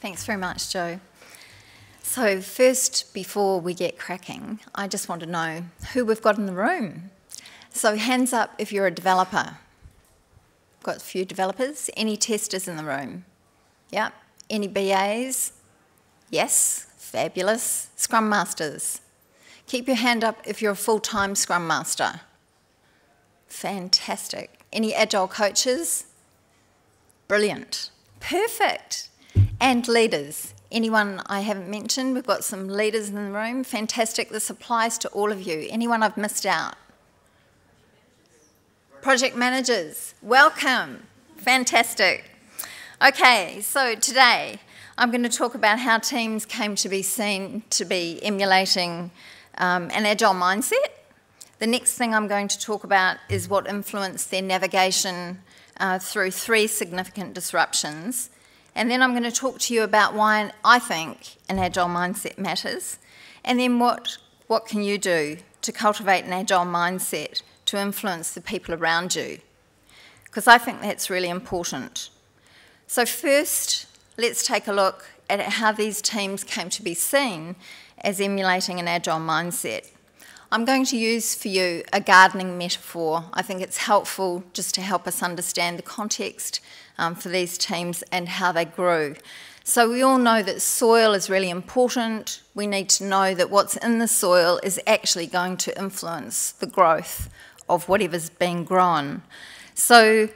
Thanks very much, Joe. So first, before we get cracking, I just want to know who we've got in the room. So hands up if you're a developer. Got a few developers. Any testers in the room? Yeah. Any BAs? Yes. Fabulous. Scrum Masters. Keep your hand up if you're a full-time Scrum Master. Fantastic. Any Agile coaches? Brilliant. Perfect. And leaders. Anyone I haven't mentioned? We've got some leaders in the room. Fantastic. This applies to all of you. Anyone I've missed out? Project managers. Welcome. Fantastic. Okay, so today I'm going to talk about how teams came to be seen to be emulating an Agile mindset. The next thing I'm going to talk about is what influenced their navigation through 3 significant disruptions. And then I'm going to talk to you about why I think an Agile mindset matters. And then what can you do to cultivate an Agile mindset to influence the people around you? Because I think that's really important. So first, let's take a look at how these teams came to be seen as emulating an Agile mindset. I'm going to use for you a gardening metaphor. I think it's helpful just to help us understand the context for these teams and how they grew. So we all know that soil is really important. We need to know that what's in the soil is actually going to influence the growth of whatever's being grown. So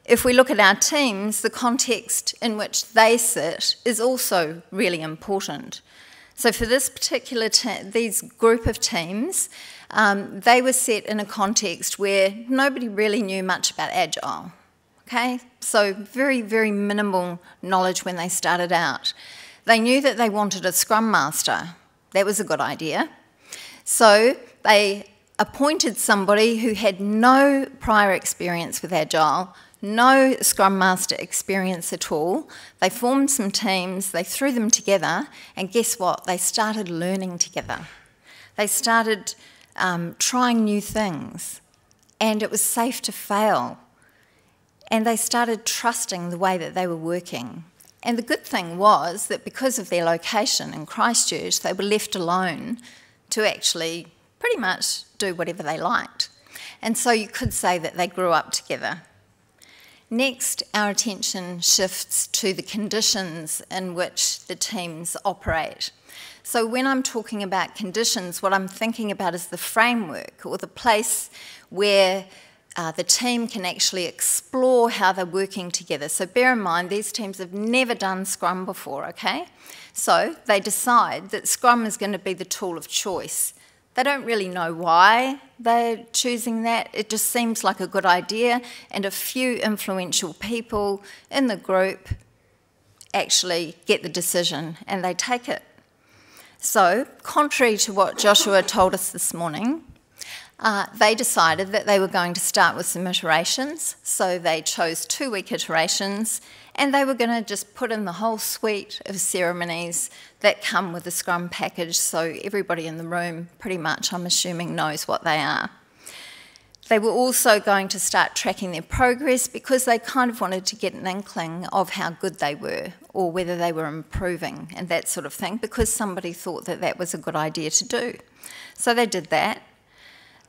if we look at our teams, the context in which they sit is also really important. So for this particular these group of teams, they were set in a context where nobody really knew much about Agile. Okay, so very, very minimal knowledge when they started out. They knew that they wanted a Scrum Master. That was a good idea. So they appointed somebody who had no prior experience with Agile, no Scrum Master experience at all. They formed some teams, they threw them together, and guess what? They started learning together. They started trying new things, and it was safe to fail. And they started trusting the way that they were working. And the good thing was that because of their location in Christchurch, they were left alone to actually pretty much do whatever they liked. And so you could say that they grew up together. Next, our attention shifts to the conditions in which the teams operate. So when I'm talking about conditions, what I'm thinking about is the framework or the place where the team can actually explore how they're working together. So bear in mind, these teams have never done Scrum before, okay? So they decide that Scrum is going to be the tool of choice. They don't really know why they're choosing that. It just seems like a good idea, and a few influential people in the group actually get the decision and they take it. So, contrary to what Joshua told us this morning, they decided that they were going to start with some iterations. So they chose 2-week iterations, and they were going to just put in the whole suite of ceremonies that come with the Scrum package, so everybody in the room pretty much, I'm assuming, knows what they are. They were also going to start tracking their progress because they kind of wanted to get an inkling of how good they were or whether they were improving and that sort of thing, because somebody thought that that was a good idea to do. So they did that.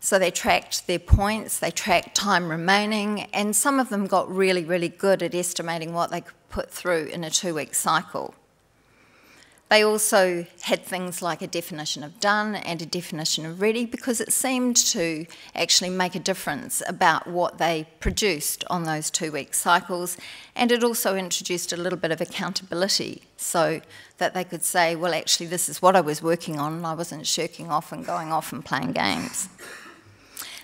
So they tracked their points, they tracked time remaining, and some of them got really, really good at estimating what they could put through in a 2-week cycle. They also had things like a definition of done and a definition of ready, because it seemed to actually make a difference about what they produced on those 2-week cycles, and it also introduced a little bit of accountability so that they could say, well, actually, this is what I was working on, and I wasn't shirking off and going off and playing games.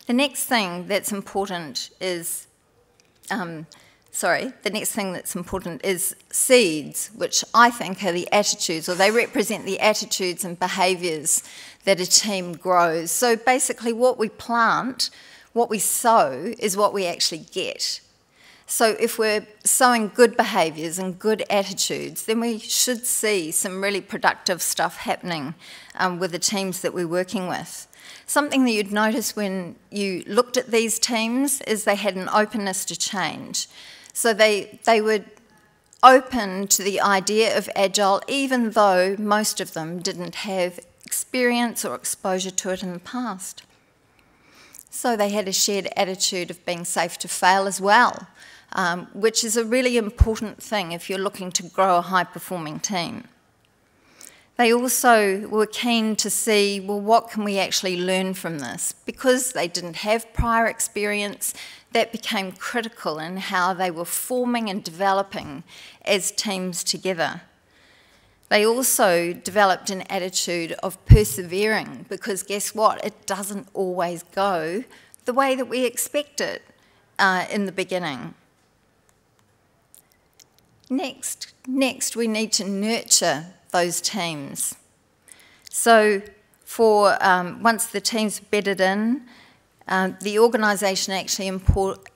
The next thing that's important is, seeds, which I think are the attitudes, or they represent the attitudes and behaviours that a team grows. So basically what we plant, what we sow, is what we actually get. So if we're sowing good behaviours and good attitudes, then we should see some really productive stuff happening with the teams that we're working with. Something that you'd notice when you looked at these teams is they had an openness to change. So they would open to the idea of Agile, even though most of them didn't have experience or exposure to it in the past. So they had a shared attitude of being safe to fail as well, which is a really important thing if you're looking to grow a high-performing team. They also were keen to see, well, what can we actually learn from this? Because they didn't have prior experience, that became critical in how they were forming and developing as teams together. They also developed an attitude of persevering, because guess what? It doesn't always go the way that we expect it in the beginning. Next, we need to nurture those teams. So for once the team's bedded in, the organisation actually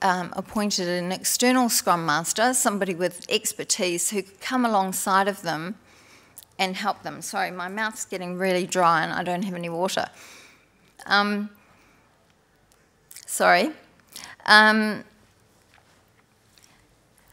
appointed an external Scrum Master, somebody with expertise who could come alongside of them and help them. Sorry, my mouth's getting really dry and I don't have any water.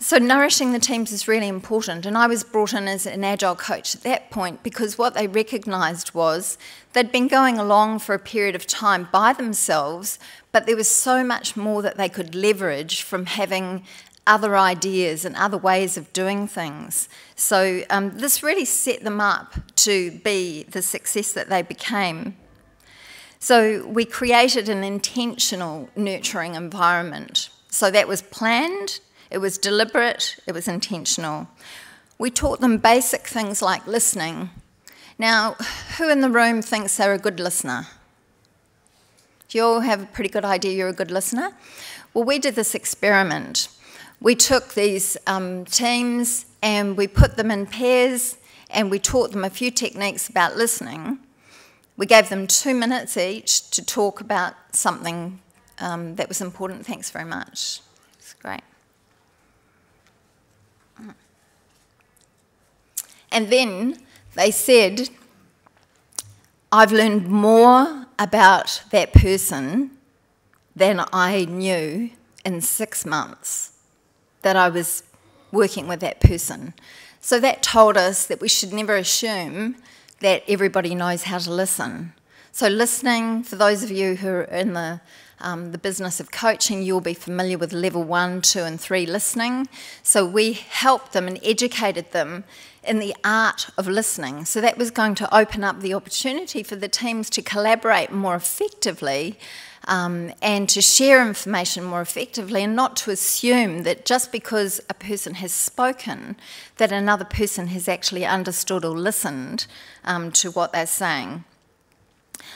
So nourishing the teams is really important, and I was brought in as an Agile coach at that point because what they recognised was they'd been going along for a period of time by themselves, but there was so much more that they could leverage from having other ideas and other ways of doing things. So this really set them up to be the success that they became. So we created an intentional nurturing environment. So that was planned, it was deliberate, it was intentional. We taught them basic things like listening. Now, who in the room thinks they're a good listener? Do you all have a pretty good idea you're a good listener? Well, we did this experiment. We took these teams and we put them in pairs and we taught them a few techniques about listening. We gave them 2 minutes each to talk about something that was important. Thanks very much. It's great. And then they said, I've learned more about that person than I knew in 6 months that I was working with that person. So that told us that we should never assume that everybody knows how to listen. So listening, for those of you who are in the business of coaching, you'll be familiar with level 1, 2 and 3 listening. So we helped them and educated them in the art of listening. So that was going to open up the opportunity for the teams to collaborate more effectively and to share information more effectively, and not to assume that just because a person has spoken that another person has actually understood or listened to what they're saying.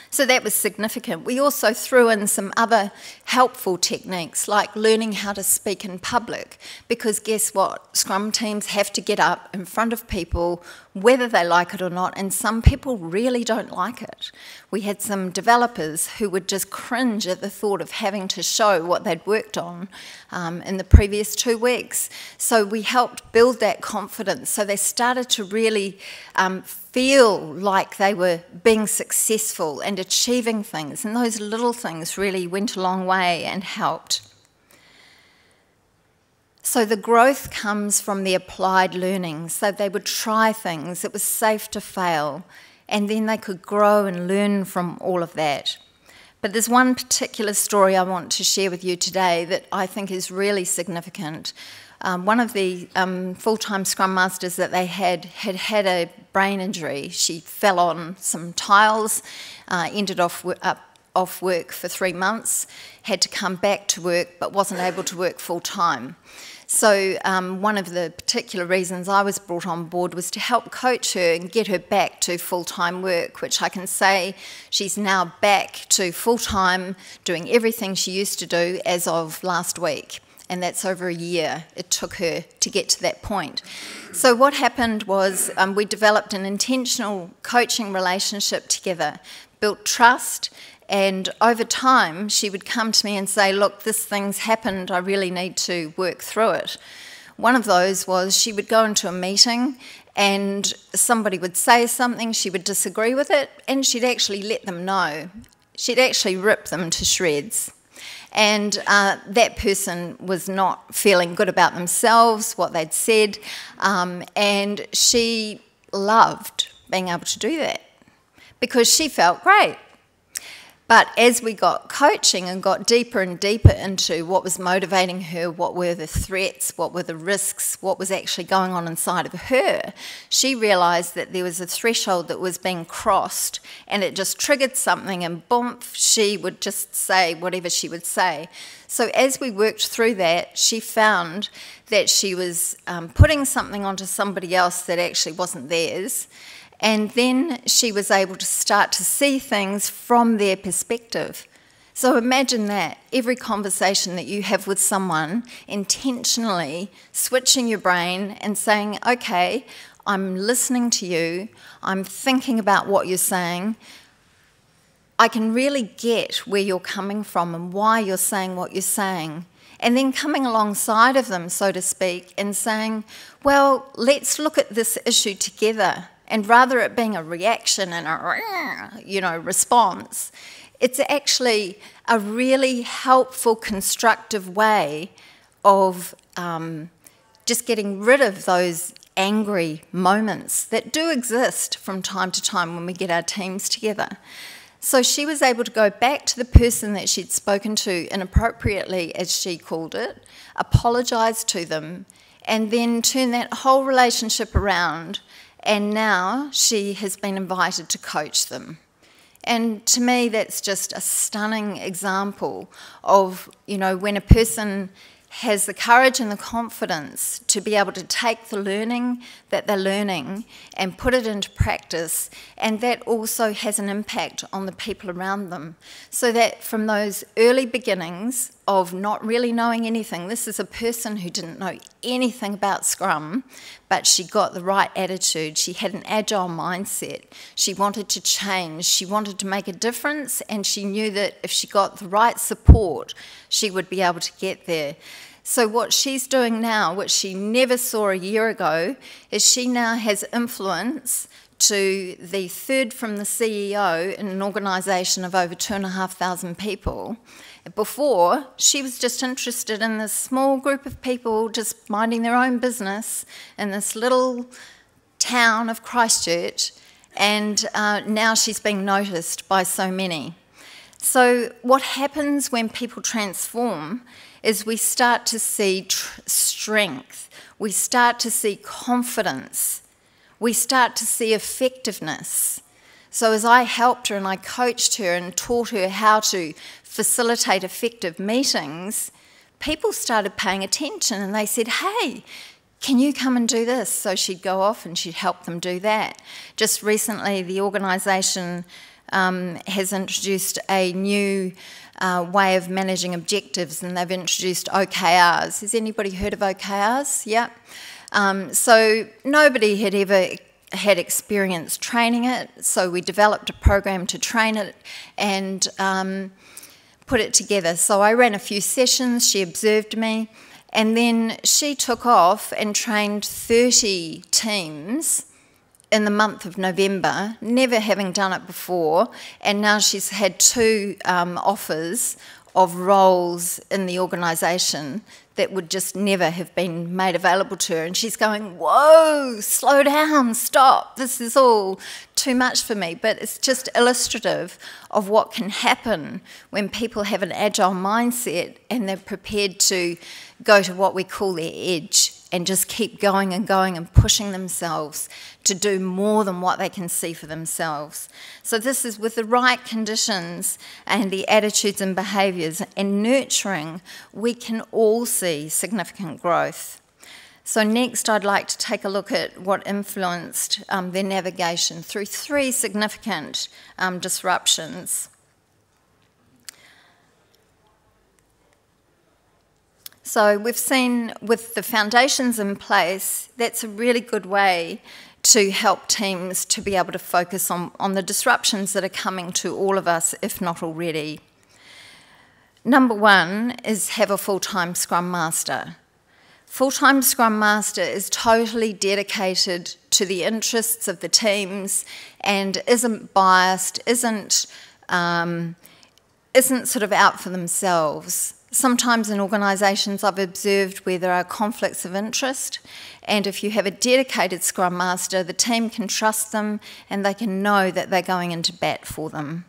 So that was significant. We also threw in some other helpful techniques like learning how to speak in public, because guess what? Scrum teams have to get up in front of people whether they like it or not, and some people really don't like it. We had some developers who would just cringe at the thought of having to show what they'd worked on in the previous 2 weeks. So we helped build that confidence, so they started to really feel like they were being successful and achieving things, and those little things really went a long way and helped. So the growth comes from the applied learning. So they would try things, it was safe to fail, and then they could grow and learn from all of that. But there's one particular story I want to share with you today that I think is really significant. One of the full-time Scrum Masters that they had a brain injury. She fell on some tiles, ended off work for 3 months, had to come back to work but wasn't able to work full-time. So one of the particular reasons I was brought on board was to help coach her and get her back to full-time work, which I can say she's now back to full-time, doing everything she used to do as of last week. And that's over a year it took her to get to that point. So what happened was we developed an intentional coaching relationship together, built trust, and over time she would come to me and say, look, this thing's happened, I really need to work through it. One of those was she would go into a meeting and somebody would say something, she would disagree with it, and she'd actually let them know. She'd actually rip them to shreds. and that person was not feeling good about themselves, what they'd said, and she loved being able to do that because she felt great. But as we got coaching and got deeper and deeper into what was motivating her, what were the threats, what were the risks, what was actually going on inside of her, she realised that there was a threshold that was being crossed, and it just triggered something, and boom, she would just say whatever she would say. So as we worked through that, she found that she was putting something onto somebody else that actually wasn't theirs. And then she was able to start to see things from their perspective. So imagine that, every conversation that you have with someone, intentionally switching your brain and saying, okay, I'm listening to you, I'm thinking about what you're saying, I can really get where you're coming from and why you're saying what you're saying. And then coming alongside of them, so to speak, and saying, well, let's look at this issue together. And rather it being a reaction and a response, it's actually a really helpful, constructive way of just getting rid of those angry moments that do exist from time to time when we get our teams together. So she was able to go back to the person that she'd spoken to inappropriately, as she called it, apologise to them, and then turn that whole relationship around. And now she has been invited to coach them. And to me, that's just a stunning example of, when a person has the courage and the confidence to be able to take the learning that they're learning and put it into practice, and that also has an impact on the people around them. So that from those early beginnings of not really knowing anything, this is a person who didn't know anything about Scrum, but she got the right attitude, she had an agile mindset, she wanted to change, she wanted to make a difference, and she knew that if she got the right support, she would be able to get there. So what she's doing now, which she never saw a year ago, is she now has influence to the third from the CEO in an organisation of over 2,500 people. Before, she was just interested in this small group of people just minding their own business in this little town of Christchurch, and now she's being noticed by so many. So what happens when people transform is we start to see strength, we start to see confidence, we start to see effectiveness. So as I helped her and I coached her and taught her how to facilitate effective meetings, people started paying attention and they said, hey, can you come and do this? So she'd go off and she'd help them do that. Just recently, the organisation has introduced a new way of managing objectives, and they've introduced OKRs. Has anybody heard of OKRs? Yeah. So nobody had ever had experience training it, so we developed a program to train it and put it together. So I ran a few sessions, she observed me, and then she took off and trained 30 teams in the month of November, never having done it before, and now she's had 2 offers of roles in the organisation that would just never have been made available to her. And she's going, whoa, slow down, stop, this is all too much for me. But it's just illustrative of what can happen when people have an agile mindset and they're prepared to go to what we call their edge and just keep going and pushing themselves to do more than what they can see for themselves. So this is with the right conditions and the attitudes and behaviours and nurturing, we can all see significant growth. So next I'd like to take a look at what influenced their navigation through 3 significant disruptions. So we've seen with the foundations in place, that's a really good way to help teams to be able to focus on the disruptions that are coming to all of us, if not already. Number 1 is have a full-time Scrum Master. Full-time Scrum Master is totally dedicated to the interests of the teams and isn't biased, isn't isn't sort of out for themselves. Sometimes in organisations I've observed where there are conflicts of interest, and if you have a dedicated Scrum Master, the team can trust them and they can know that they're going into bat for them.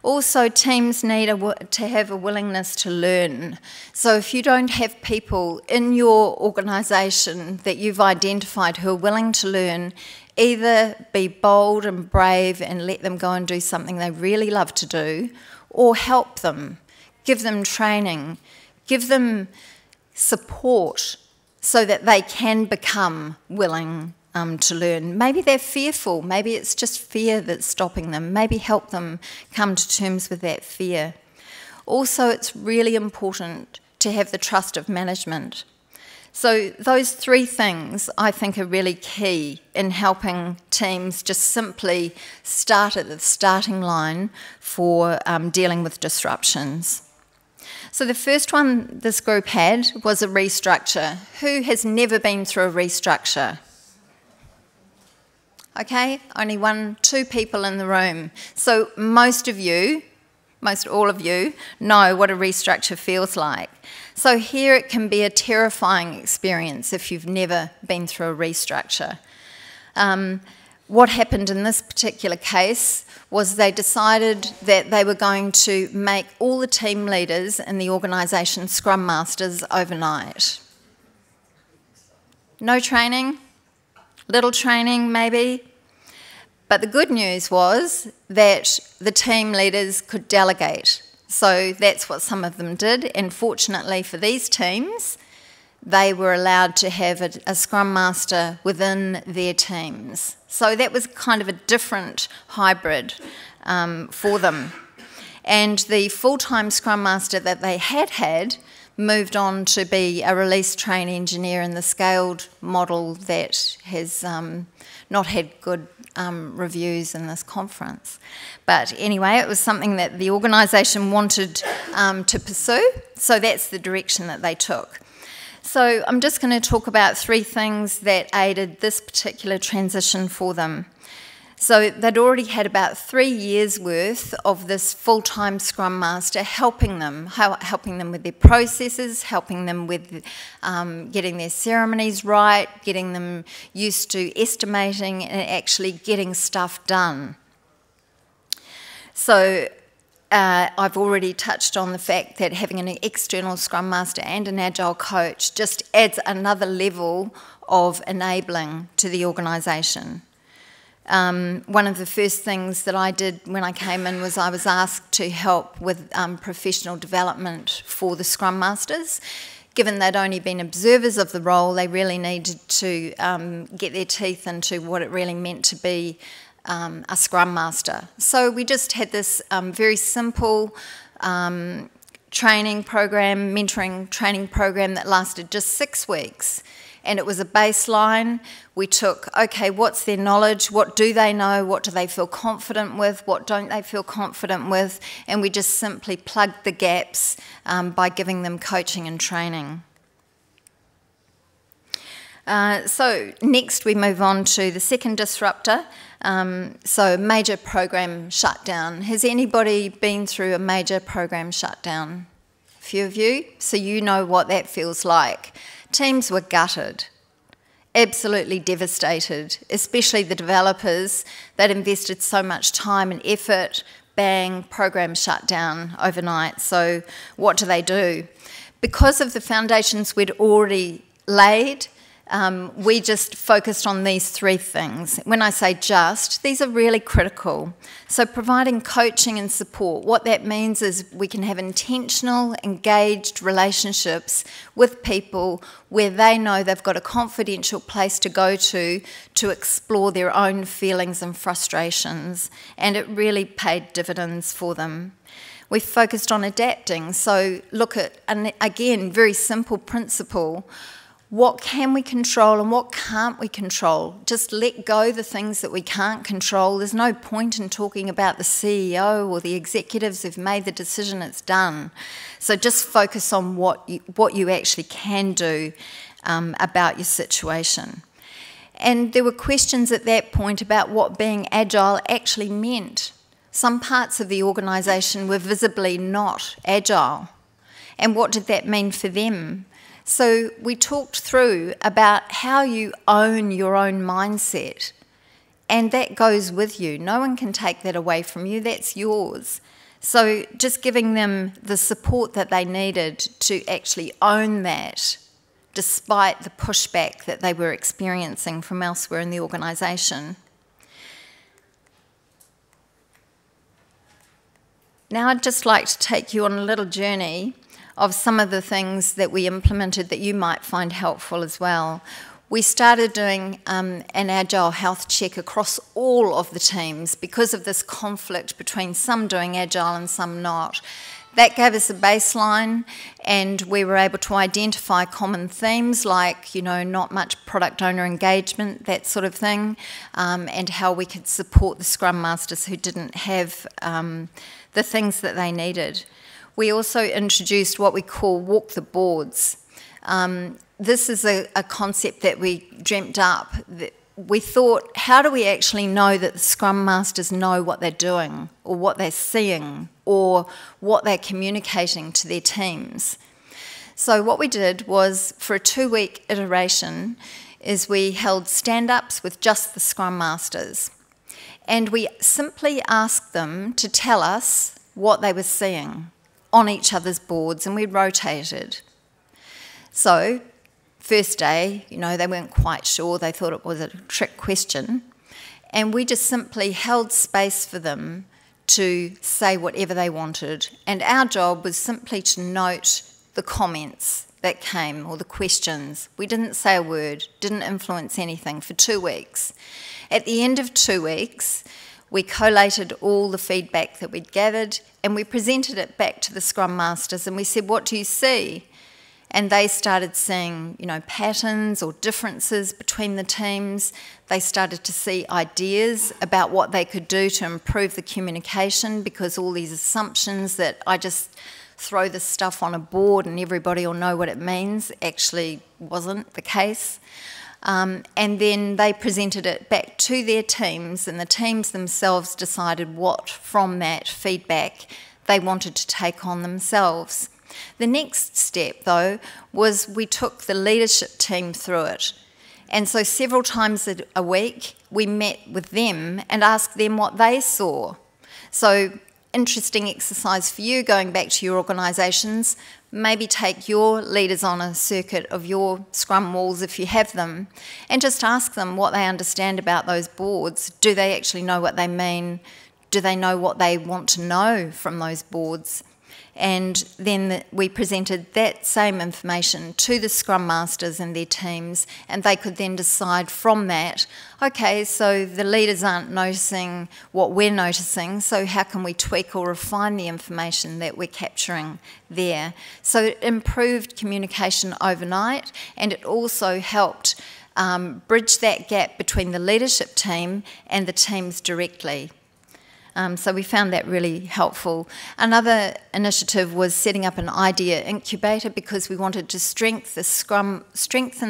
Also, teams need to have a willingness to learn. So if you don't have people in your organisation that you've identified who are willing to learn, either be bold and brave and let them go and do something they really love to do, or help them, give them training, give them support so that they can become willing to learn. Maybe they're fearful, maybe it's just fear that's stopping them, maybe help them come to terms with that fear. Also, it's really important to have the trust of management. So those three things I think are really key in helping teams just simply start at the starting line for dealing with disruptions. So the first one this group had was a restructure. Who has never been through a restructure? Okay, only 2 people in the room. So most all of you know what a restructure feels like. So here it can be a terrifying experience if you've never been through a restructure. What happened in this particular case was they decided that they were going to make all the team leaders in the organisation Scrum Masters overnight. No training, little training maybe, but the good news was that the team leaders could delegate. So that's what some of them did, and fortunately for these teams, they were allowed to have a Scrum Master within their teams. So that was kind of a different hybrid for them. And the full-time Scrum Master that they had moved on to be a release train engineer in the scaled model that has not had good reviews in this conference. But anyway, it was something that the organisation wanted to pursue, so that's the direction that they took. So I'm just going to talk about 3 things that aided this particular transition for them. So they'd already had about 3 years' worth of this full-time Scrum Master helping them with their processes, helping them with getting their ceremonies right, getting them used to estimating and actually getting stuff done. So I've already touched on the fact that having an external Scrum Master and an Agile coach just adds another level of enabling to the organisation. One of the first things that I did when I came in was I was asked to help with professional development for the Scrum Masters. Given they'd only been observers of the role, they really needed to get their teeth into what it really meant to be a Scrum Master. So we just had this very simple training program, mentoring training program that lasted just 6 weeks. And it was a baseline. We took, okay, what's their knowledge? What do they know? What do they feel confident with? What don't they feel confident with? And we just simply plugged the gaps by giving them coaching and training. So next we move on to the second disruptor. So major program shutdown. Has anybody been through a major program shutdown? A few of you? So you know what that feels like. Teams were gutted, absolutely devastated, especially the developers that invested so much time and effort. Bang, program shut down overnight. So what do? Because of the foundations we'd already laid, we just focused on these 3 things. When I say just, these are really critical. So providing coaching and support, what that means is we can have intentional, engaged relationships with people where they know they've got a confidential place to go to explore their own feelings and frustrations, and it really paid dividends for them. We focused on adapting, so look at, and again, very simple principle. What can we control and what can't we control? Just let go the things that we can't control. There's no point in talking about the CEO or the executives who've made the decision, it's done. So just focus on what you actually can do about your situation. And there were questions at that point about what being agile actually meant. some parts of the organisation were visibly not agile. And what did that mean for them? So we talked through about how you own your own mindset. And that goes with you. No one can take that away from you. That's yours. So just giving them the support that they needed to actually own that, despite the pushback that they were experiencing from elsewhere in the organisation. Now I'd just like to take you on a little journey of some of the things that we implemented that you might find helpful as well. We started doing an Agile health check across all of the teams because of this conflict between some doing Agile and some not. That gave us a baseline, and we were able to identify common themes like, not much product owner engagement, that sort of thing, and how we could support the Scrum Masters who didn't have the things that they needed. We also introduced what we call walk the boards. This is a concept that we dreamt up. We thought, how do we actually know that the Scrum Masters know what they're doing, or what they're seeing, or what they're communicating to their teams? So what we did was, for a 2-week iteration, is we held stand-ups with just the Scrum Masters. And we simply asked them to tell us what they were seeing on each other's boards, and we rotated. So, first day, they weren't quite sure. They thought it was a trick question. And we just simply held space for them to say whatever they wanted. And our job was simply to note the comments that came, or the questions. We didn't say a word, didn't influence anything for 2 weeks. At the end of 2 weeks, we collated all the feedback that we'd gathered, and we presented it back to the Scrum Masters, and we said, what do you see? And they started seeing, patterns or differences between the teams. They started to see ideas about what they could do to improve the communication, because all these assumptions that I just throw this stuff on a board and everybody will know what it means actually wasn't the case. And then they presented it back to their teams, and the teams themselves decided what from that feedback they wanted to take on themselves. The next step, though, was we took the leadership team through it. And so several times a week, we met with them and asked them what they saw. So, interesting exercise for you, going back to your organisations. Maybe take your leaders on a circuit of your Scrum walls, if you have them, and just ask them what they understand about those boards. Do they actually know what they mean? Do they know what they want to know from those boards? And then we presented that same information to the Scrum Masters and their teams, and they could then decide from that, okay, so the leaders aren't noticing what we're noticing, so how can we tweak or refine the information that we're capturing there? So it improved communication overnight, and it also helped bridge that gap between the leadership team and the teams directly. So we found that really helpful. Another initiative was setting up an idea incubator, because we wanted to strengthen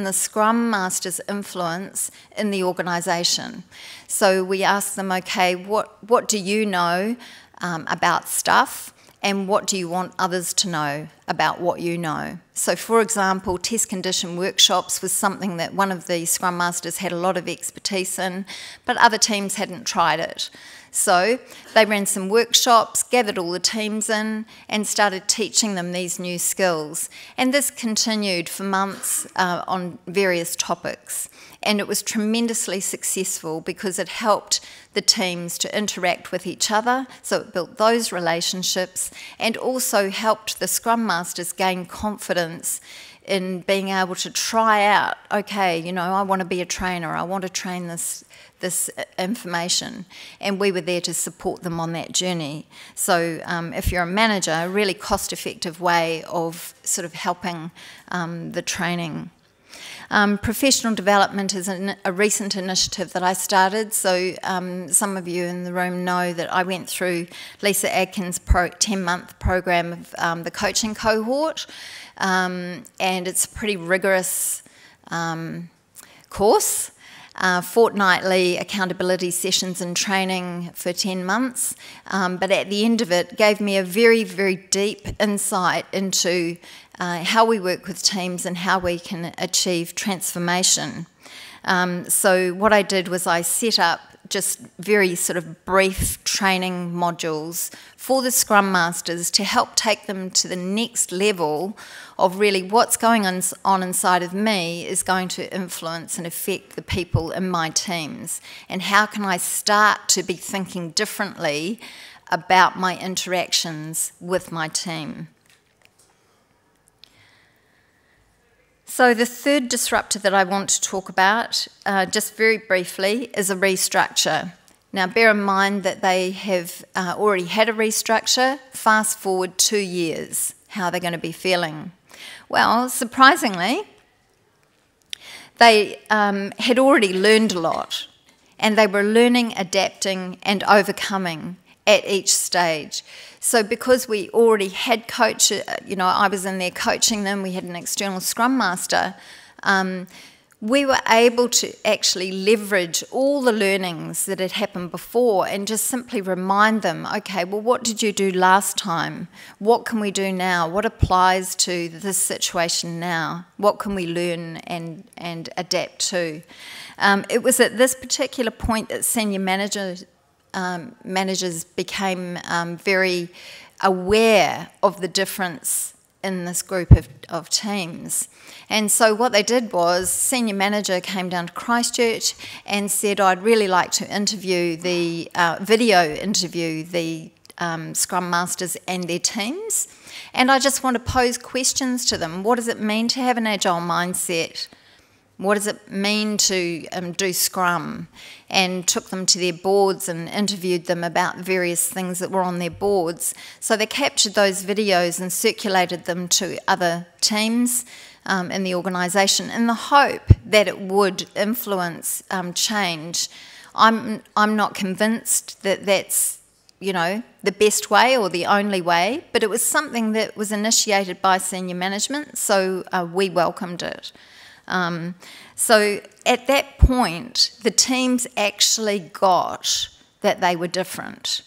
the Scrum Master's influence in the organisation. So we asked them, okay, what do you know about stuff, and what do you want others to know about what you know? So, for example, test condition workshops was something that one of the Scrum Masters had a lot of expertise in, but other teams hadn't tried it. So they ran some workshops, gathered all the teams in, and started teaching them these new skills. And this continued for months on various topics. And it was tremendously successful, because it helped the teams to interact with each other, so it built those relationships, and also helped the Scrum Masters gain confidence in being able to try out, okay, I want to be a trainer, I want to train this information, and we were there to support them on that journey. So if you're a manager, a really cost-effective way of sort of helping the training. Professional development is a recent initiative that I started. So some of you in the room know that I went through Lisa Adkins' 10-month program of the coaching cohort, and it's a pretty rigorous course. fortnightly accountability sessions and training for 10 months, but at the end of it gave me a very, very deep insight into how we work with teams and how we can achieve transformation. So what I did was I set up just very sort of brief training modules for the Scrum Masters to help take them to the next level of really what's going on inside of me is going to influence and affect the people in my teams, and how can I start to be thinking differently about my interactions with my team. So the third disruptor that I want to talk about, just very briefly, is a restructure. Now, bear in mind that they have already had a restructure. Fast forward 2 years, how they're going to be feeling. Well, surprisingly, they had already learned a lot, and they were learning, adapting, and overcoming at each stage. So because we already had I was in there coaching them, we had an external Scrum Master, we were able to actually leverage all the learnings that had happened before and just simply remind them, okay, well, what did you do last time? What can we do now? What applies to this situation now? What can we learn and adapt to? It was at this particular point that senior managers became very aware of the difference in this group of teams. And so what they did was, senior manager came down to Christchurch and said, I'd really like to video interview the Scrum Masters and their teams, and I just want to pose questions to them. What does it mean to have an Agile mindset? What does it mean to do Scrum? And took them to their boards and interviewed them about various things that were on their boards. So they captured those videos and circulated them to other teams in the organisation in the hope that it would influence change. I'm not convinced that that's the best way or the only way, but it was something that was initiated by senior management, so we welcomed it. So at that point, the teams actually got that they were different,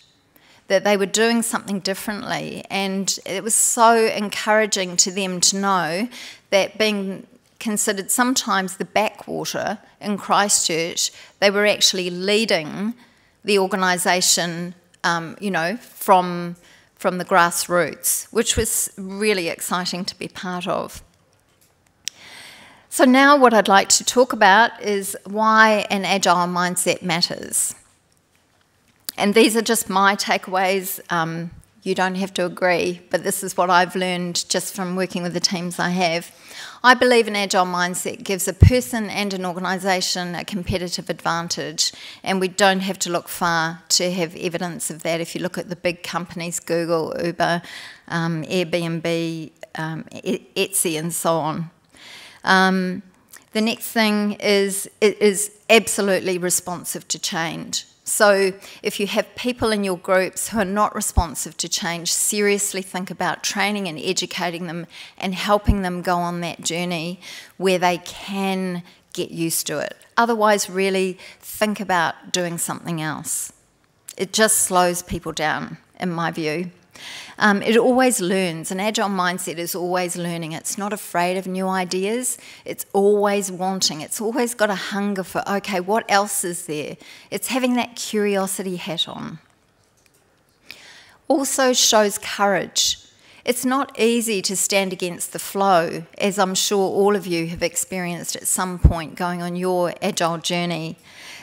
that they were doing something differently, and it was so encouraging to them to know that, being considered sometimes the backwater in Christchurch, they were actually leading the organisation, from the grassroots, which was really exciting to be part of. So now what I'd like to talk about is why an Agile mindset matters. And these are just my takeaways. You don't have to agree, but this is what I've learned just from working with the teams I have. I believe an Agile mindset gives a person and an organisation a competitive advantage, and we don't have to look far to have evidence of that. If you look at the big companies, Google, Uber, Airbnb, Etsy, and so on. The next thing is, it is absolutely responsive to change. So if you have people in your groups who are not responsive to change, seriously think about training and educating them and helping them go on that journey where they can get used to it. Otherwise, really think about doing something else. It just slows people down, in my view. It always learns. An Agile mindset is always learning. It's not afraid of new ideas. It's always wanting. It's always got a hunger for, okay, what else is there? It's having that curiosity hat on. Also shows courage. It's not easy to stand against the flow, as I'm sure all of you have experienced at some point going on your Agile journey.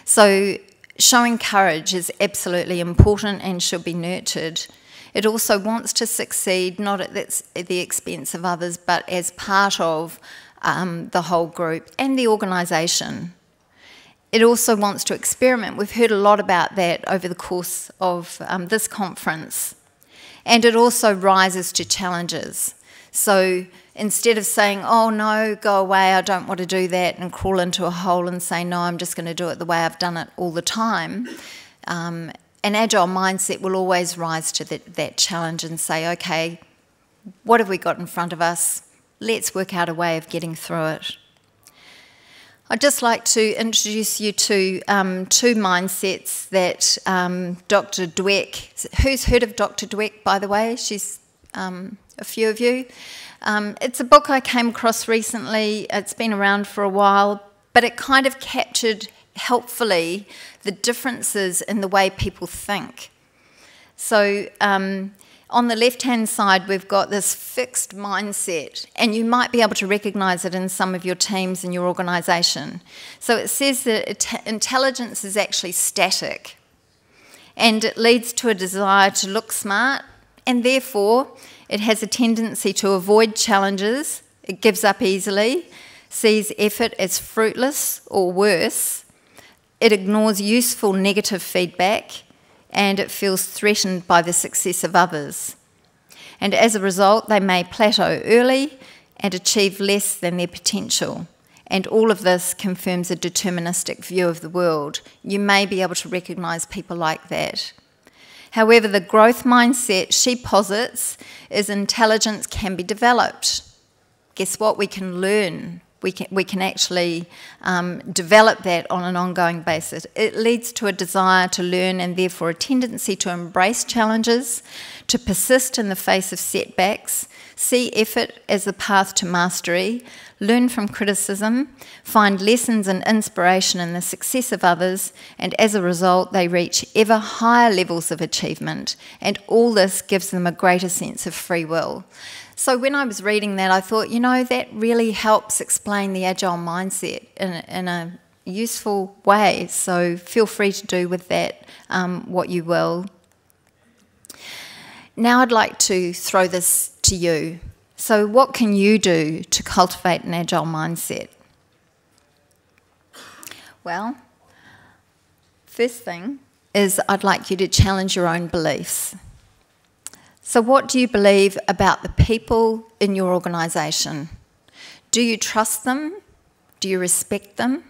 So showing courage is absolutely important and should be nurtured. It also wants to succeed, not at the expense of others, but as part of the whole group and the organisation. It also wants to experiment. We've heard a lot about that over the course of this conference. And it also rises to challenges. So instead of saying, oh no, go away, I don't want to do that, and crawl into a hole and say, no, I'm just going to do it the way I've done it all the time, an Agile mindset will always rise to that challenge and say, okay, what have we got in front of us? Let's work out a way of getting through it. I'd just like to introduce you to two mindsets that Dr. Dweck, who's heard of Dr. Dweck, by the way? She's a few of you. It's a book I came across recently. It's been around for a while, but it kind of captured helpfully the differences in the way people think. So on the left-hand side, we've got this fixed mindset, and you might be able to recognise it in some of your teams in your organisation. So it says that intelligence is actually static, and it leads to a desire to look smart, and therefore it has a tendency to avoid challenges, it gives up easily, sees effort as fruitless or worse, it ignores useful negative feedback, and it feels threatened by the success of others. And as a result, they may plateau early and achieve less than their potential. And all of this confirms a deterministic view of the world. You may be able to recognise people like that. However, the growth mindset she posits is intelligence can be developed. Guess what? We can learn. We can actually develop that on an ongoing basis. It leads to a desire to learn and therefore a tendency to embrace challenges, to persist in the face of setbacks, see effort as the path to mastery, learn from criticism, find lessons and inspiration in the success of others, and as a result they reach ever higher levels of achievement, and all this gives them a greater sense of free will. So when I was reading that, I thought, you know, that really helps explain the Agile mindset in a useful way. So feel free to do with that what you will. Now I'd like to throw this to you. So what can you do to cultivate an Agile mindset? Well, first thing is I'd like you to challenge your own beliefs. So what do you believe about the people in your organisation? Do you trust them? Do you respect them?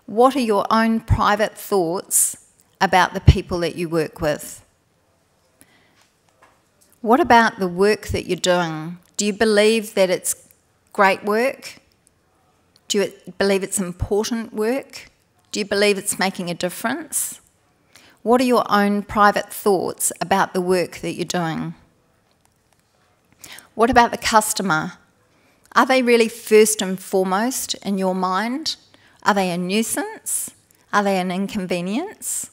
What are your own private thoughts about the people that you work with? What about the work that you're doing? Do you believe that it's great work? Do you believe it's important work? Do you believe it's making a difference? What are your own private thoughts about the work that you're doing? What about the customer? Are they really first and foremost in your mind? Are they a nuisance? Are they an inconvenience?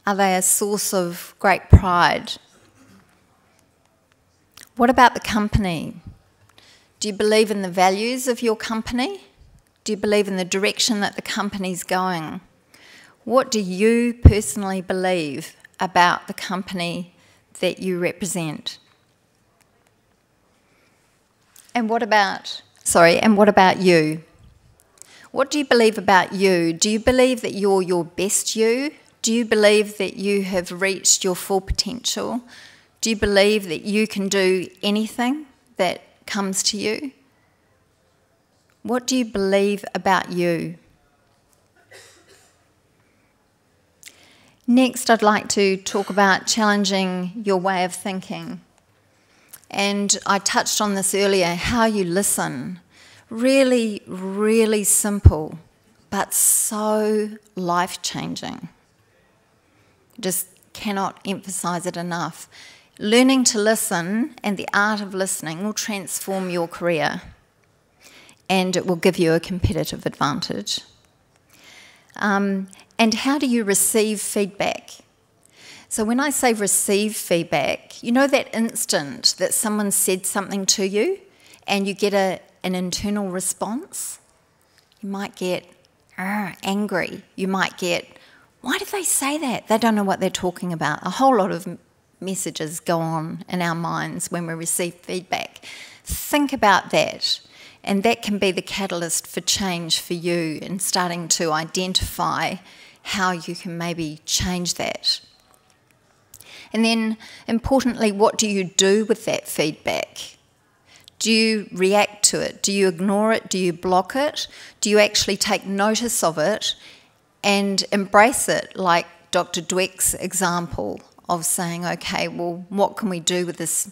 Are they a source of great pride? What about the company? Do you believe in the values of your company? Do you believe in the direction that the company's going? What do you personally believe about the company that you represent? And what about you? What do you believe about you? Do you believe that you're your best you? Do you believe that you have reached your full potential? Do you believe that you can do anything that comes to you? What do you believe about you? Next, I'd like to talk about challenging your way of thinking. And I touched on this earlier, how you listen. Really, really simple, but so life-changing. Just cannot emphasise it enough. Learning to listen and the art of listening will transform your career, and it will give you a competitive advantage. And how do you receive feedback? So when I say receive feedback, you know that instant that someone said something to you and you get an internal response? You might get angry. You might get, why did they say that? They don't know what they're talking about. A whole lot of messages go on in our minds when we receive feedback. Think about that. And that can be the catalyst for change for you and starting to identify how you can maybe change that. And then, importantly, what do you do with that feedback? Do you react to it? Do you ignore it? Do you block it? Do you actually take notice of it and embrace it, like Dr. Dweck's example of saying, okay, well, what can we do with this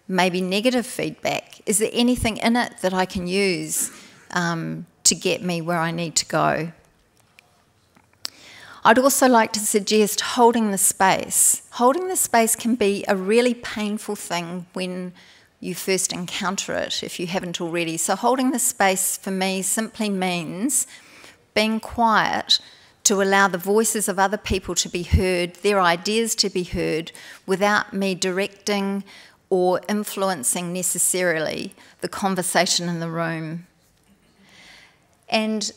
maybe negative feedback? Is there anything in it that I can use to get me where I need to go. I'd also like to suggest holding the space. Holding the space can be a really painful thing when you first encounter it, if you haven't already. So holding the space for me simply means being quiet to allow the voices of other people to be heard, their ideas to be heard, without me directing or influencing necessarily the conversation in the room. And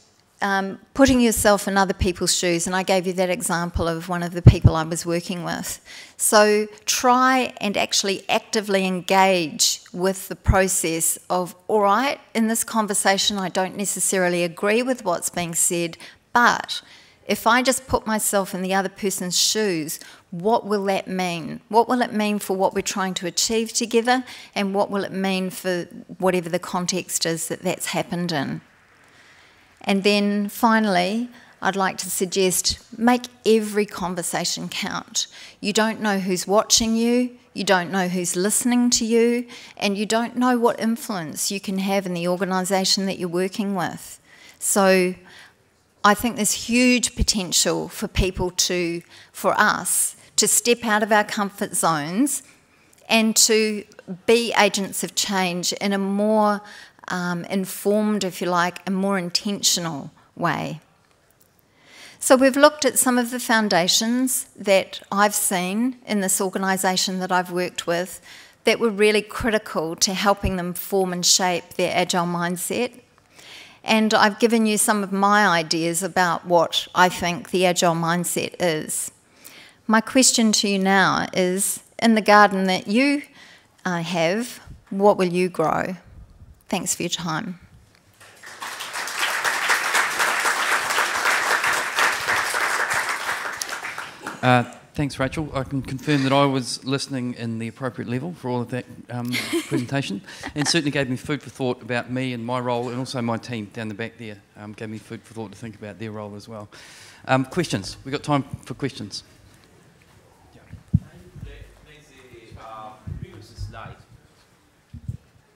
putting yourself in other people's shoes, and I gave you that example of one of the people I was working with. So try and actually actively engage with the process of, all right, in this conversation I don't necessarily agree with what's being said, but if I just put myself in the other person's shoes, what will that mean? What will it mean for what we're trying to achieve together, and what will it mean for whatever the context is that that's happened in? And then finally, I'd like to suggest make every conversation count. You don't know who's watching you, you don't know who's listening to you, and you don't know what influence you can have in the organisation that you're working with. So I think there's huge potential for people for us to step out of our comfort zones and to be agents of change in a more informed, if you like, a more intentional way. So we've looked at some of the foundations that I've seen in this organisation that I've worked with that were really critical to helping them form and shape their Agile mindset. And I've given you some of my ideas about what I think the Agile mindset is. My question to you now is, in the garden that you have, what will you grow? Thanks for your time. Thanks, Rachel. I can confirm that I was listening in the appropriate level for all of that presentation, and certainly gave me food for thought about me and my role, and also my team down the back there gave me food for thought to think about their role as well. Questions? We've got time for questions.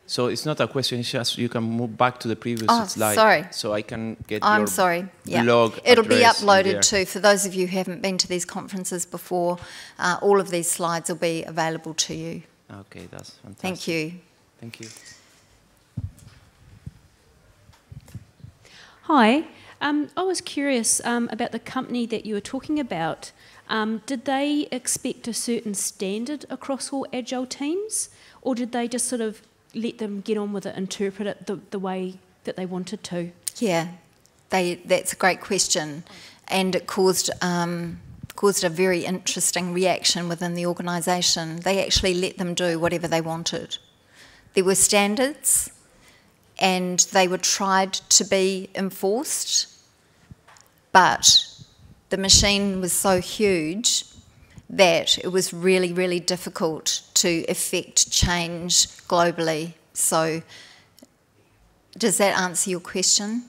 So it's not a question, it's just you can move back to the previous slide. Sorry. So I can get I'm your sorry. Yeah. blog It'll be address uploaded too. For those of you who haven't been to these conferences before, all of these slides will be available to you. Okay, that's fantastic. Thank you. Thank you. Hi. I was curious about the company that you were talking about. Did they expect a certain standard across all Agile teams, or did they just sort of let them get on with it, interpret it the way that they wanted to? Yeah, that's a great question, and it caused a very interesting reaction within the organisation. They actually let them do whatever they wanted. There were standards, and they were tried to be enforced, but the machine was so huge that it was really, really difficult to effect change globally. So, does that answer your question?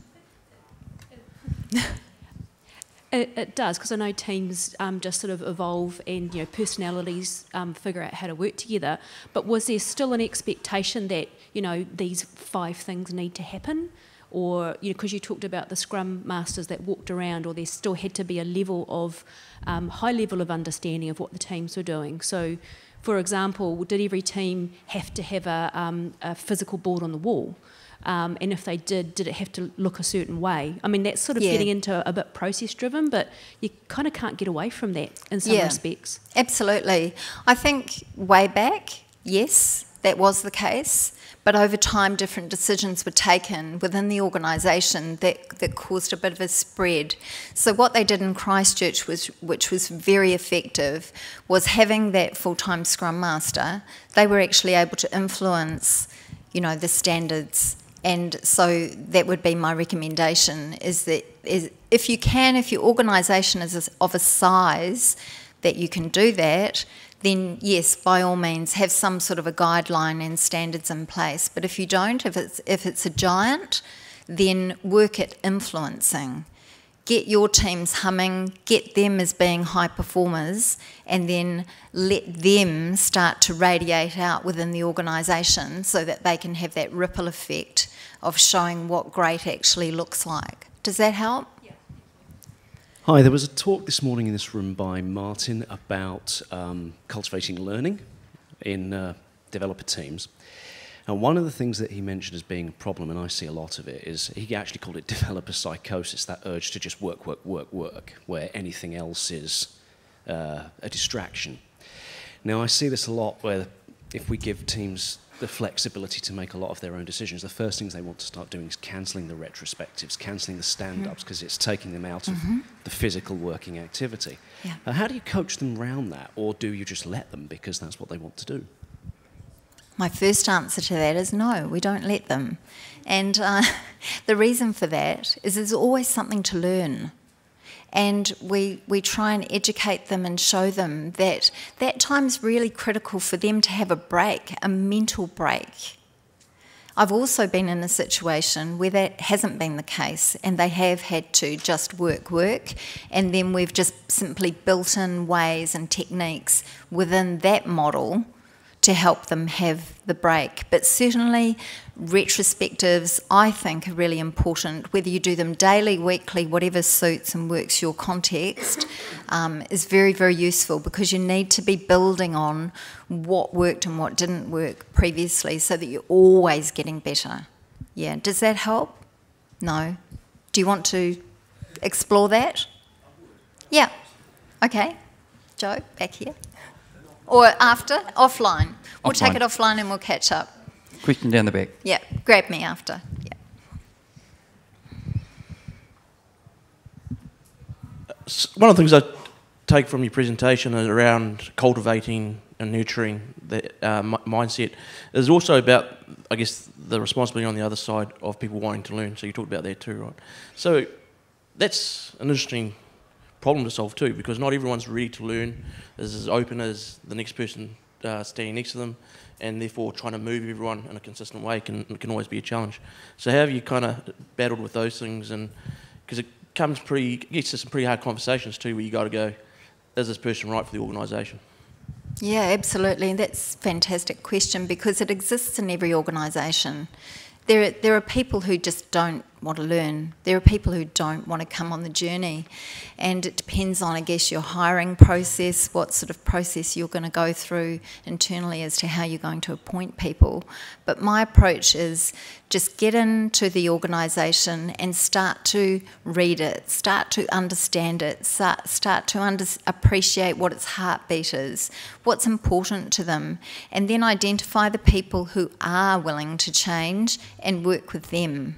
It does, because I know teams just sort of evolve, and personalities figure out how to work together. But was there still an expectation that these 5 things need to happen, or because you talked about the Scrum Masters that walked around, or there still had to be a level of high level of understanding of what the teams were doing? So, for example, did every team have to have a physical board on the wall? And if they did it have to look a certain way? I mean, that's sort of getting into a bit process-driven, but you kind of can't get away from that in some respects. Absolutely. I think way back, yes, that was the case, but over time different decisions were taken within the organisation that caused a bit of a spread. So what they did in Christchurch, which was very effective, was having that full-time Scrum Master. They were actually able to influence, the standards. And so that would be my recommendation, is if your organisation is of a size that you can do that, then yes, by all means, have some sort of a guideline and standards in place. But if you don't, if it's a giant, then work at influencing. get your teams humming, get them as being high performers, and then let them start to radiate out within the organisation so that they can have that ripple effect of showing what great actually looks like. Does that help? Yeah. Hi, there was a talk this morning in this room by Martin about cultivating learning in developer teams. And one of the things that he mentioned as being a problem, and I see a lot of it, is he actually called it developer psychosis, that urge to just work, work, work, work, where anything else is a distraction. Now, I see this a lot where if we give teams the flexibility to make a lot of their own decisions, the first things they want to start doing is cancelling the retrospectives, cancelling the stand-ups, because it's taking them out of the physical working activity. Yeah. How do you coach them around that, or do you just let them because that's what they want to do? My first answer to that is no, we don't let them. And the reason for that is there's always something to learn. And we try and educate them and show them that that time's really critical for them to have a break, a mental break. I've also been in a situation where that hasn't been the case and they have had to just work, and then we've just simply built in ways and techniques within that model to help them have the break. But certainly retrospectives, I think, are really important. Whether you do them daily, weekly, whatever suits and works your context, is very, very useful, because you need to be building on what worked and what didn't work previously so that you're always getting better. Yeah, does that help? No? Do you want to explore that? Yeah. Okay. Joe, back here. Or after? Offline. We'll take it offline and we'll catch up. Question down the back. Yeah, grab me after. Yeah. One of the things I take from your presentation is around cultivating and nurturing the mindset. Is also about, I guess, the responsibility on the other side of people wanting to learn. So you talked about that too, right? So that's an interesting problem to solve too, because not everyone's ready to learn, is as open as the next person standing next to them, and therefore trying to move everyone in a consistent way can always be a challenge. So how have you kind of battled with those things? And because it gets to some pretty hard conversations too, where you got to go, is this person right for the organisation? Yeah, absolutely. And that's a fantastic question, because it exists in every organisation. There are people who just don't want to learn. There are people who don't want to come on the journey. And it depends on, I guess, your hiring process, what sort of process you're going to go through internally as to how you're going to appoint people. But my approach is just get into the organisation and start to read it, start to understand it, start to appreciate what its heartbeat is, what's important to them, and then identify the people who are willing to change and work with them.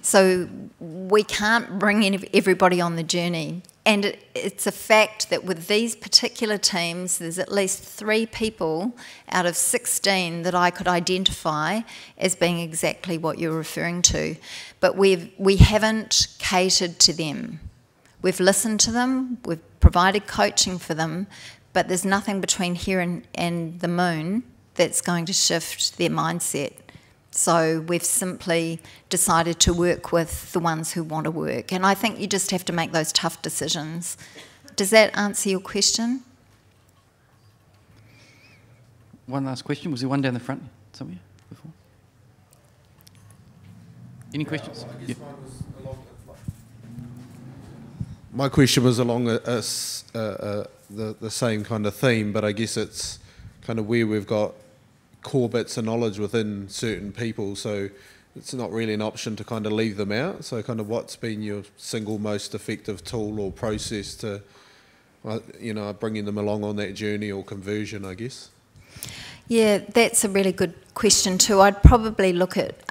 So we can't bring everybody on the journey. And it's a fact that with these particular teams, there's at least 3 people out of 16 that I could identify as being exactly what you're referring to. But we haven't catered to them. We've listened to them, we've provided coaching for them, but there's nothing between here and the moon that's going to shift their mindset. So we've simply decided to work with the ones who want to work. And I think you just have to make those tough decisions. Does that answer your question? One last question. Was there one down the front somewhere before? Any questions? Yeah. My question was along the same kind of theme, but I guess it's kind of where we've got core bits of knowledge within certain people, so it's not really an option to kind of leave them out. So kind of what's been your single most effective tool or process to, bringing them along on that journey or conversion, I guess? Yeah, that's a really good question too. I'd probably look at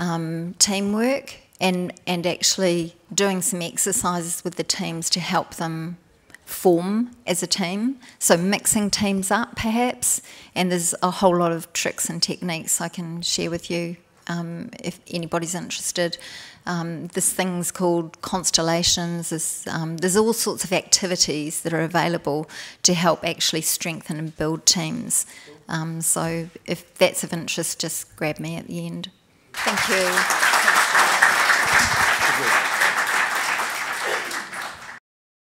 teamwork and actually doing some exercises with the teams to help them form as a team, so mixing teams up perhaps, and there's a whole lot of tricks and techniques I can share with you if anybody's interested. There's things called constellations, there's all sorts of activities that are available to help actually strengthen and build teams. So if that's of interest, just grab me at the end. Thank you.